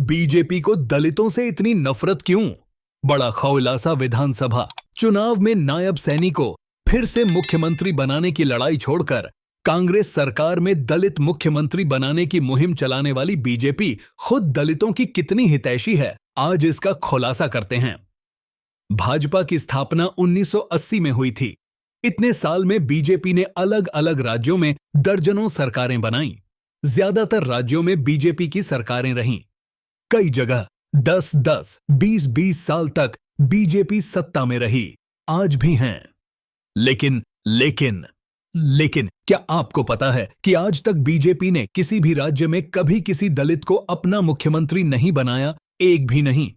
BJP को दलितों से इतनी नफरत क्यों? बड़ा खौलासा विधानसभा चुनाव में नायब सैनी को फिर से मुख्यमंत्री बनाने की लड़ाई छोड़कर कांग्रेस सरकार में दलित मुख्यमंत्री बनाने की मुहिम चलाने वाली बीजेपी खुद दलितों की कितनी हितैषी है, आज इसका खुलासा करते हैं। भाजपा की स्थापना 1980 में हुई थी। इतने साल में बीजेपी ने अलग अलग राज्यों में दर्जनों सरकारें बनाई। ज्यादातर राज्यों में बीजेपी की सरकारें रहीं। कई जगह 10-10, 20-20 साल तक बीजेपी सत्ता में रही, आज भी हैं। लेकिन क्या आपको पता है कि आज तक बीजेपी ने किसी भी राज्य में कभी किसी दलित को अपना मुख्यमंत्री नहीं बनाया? एक भी नहीं।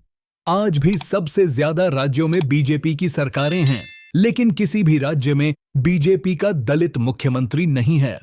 आज भी सबसे ज्यादा राज्यों में बीजेपी की सरकारें हैं, लेकिन किसी भी राज्य में बीजेपी का दलित मुख्यमंत्री नहीं है।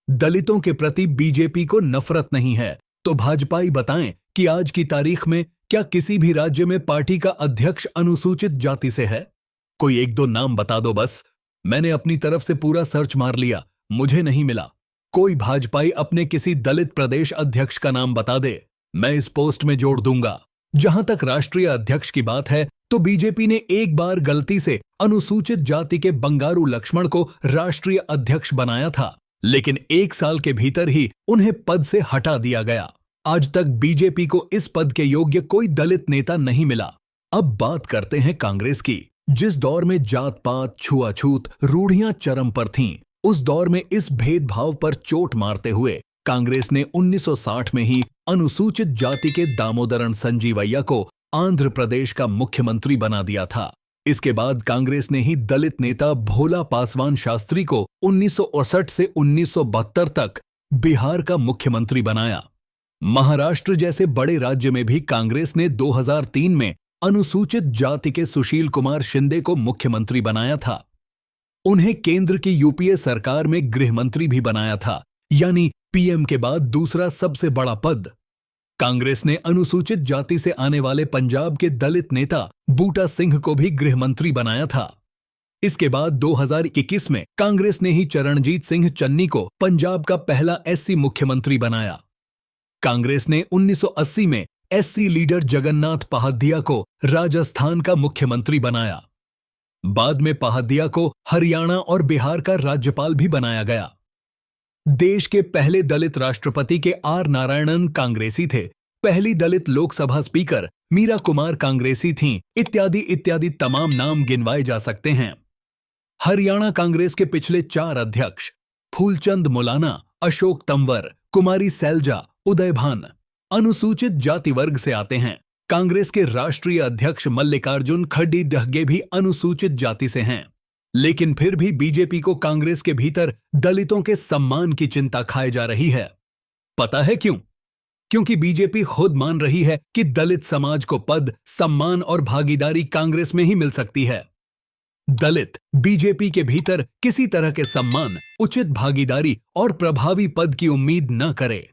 दलितों के प्रति बीजेपी को नफरत नहीं है, तो भाजपाई बताएं कि आज की तारीख में क्या किसी भी राज्य में पार्टी का अध्यक्ष अनुसूचित जाति से है? कोई एक दो नाम बता दो बस। मैंने अपनी तरफ से पूरा सर्च मार लिया, मुझे नहीं मिला। कोई भाजपाई अपने किसी दलित प्रदेश अध्यक्ष का नाम बता दे, मैं इस पोस्ट में जोड़ दूंगा। जहां तक राष्ट्रीय अध्यक्ष की बात है, तो बीजेपी ने एक बार गलती से अनुसूचित जाति के बंगारू लक्ष्मण को राष्ट्रीय अध्यक्ष बनाया था, लेकिन 1 साल के भीतर ही उन्हें पद से हटा दिया गया। आज तक बीजेपी को इस पद के योग्य कोई दलित नेता नहीं मिला। अब बात करते हैं कांग्रेस की। जिस दौर में जात पात, छुआछूत रूढ़ियां चरम पर थीं, उस दौर में इस भेदभाव पर चोट मारते हुए कांग्रेस ने 1960 में ही अनुसूचित जाति के दामोदरन संजीवैया को आंध्र प्रदेश का मुख्यमंत्री बना दिया था। इसके बाद कांग्रेस ने ही दलित नेता भोला पासवान शास्त्री को 1968 से 1972 तक बिहार का मुख्यमंत्री बनाया। महाराष्ट्र जैसे बड़े राज्य में भी कांग्रेस ने 2003 में अनुसूचित जाति के सुशील कुमार शिंदे को मुख्यमंत्री बनाया था। उन्हें केंद्र की यूपीए सरकार में गृह मंत्री भी बनाया था, यानी पीएम के बाद दूसरा सबसे बड़ा पद। कांग्रेस ने अनुसूचित जाति से आने वाले पंजाब के दलित नेता बूटा सिंह को भी गृह मंत्री बनाया था। इसके बाद 2021 में कांग्रेस ने ही चरणजीत सिंह चन्नी को पंजाब का पहला एससी मुख्यमंत्री बनाया। कांग्रेस ने 1980 में एससी लीडर जगन्नाथ पहादिया को राजस्थान का मुख्यमंत्री बनाया। बाद में पहादिया को हरियाणा और बिहार का राज्यपाल भी बनाया गया। देश के पहले दलित राष्ट्रपति के आर नारायणन कांग्रेसी थे। पहली दलित लोकसभा स्पीकर मीरा कुमार कांग्रेसी थीं, इत्यादि इत्यादि तमाम नाम गिनवाए जा सकते हैं। हरियाणा कांग्रेस के पिछले 4 अध्यक्ष फूलचंद मुलाना, अशोक तंवर, कुमारी सैलजा, उदय भान अनुसूचित जाति वर्ग से आते हैं। कांग्रेस के राष्ट्रीय अध्यक्ष मल्लिकार्जुन खड़गे डहगे भी अनुसूचित जाति से हैं। लेकिन फिर भी बीजेपी को कांग्रेस के भीतर दलितों के सम्मान की चिंता खाई जा रही है। पता है क्यों? क्योंकि बीजेपी खुद मान रही है कि दलित समाज को पद, सम्मान और भागीदारी कांग्रेस में ही मिल सकती है। दलित बीजेपी के भीतर किसी तरह के सम्मान, उचित भागीदारी और प्रभावी पद की उम्मीद न करे।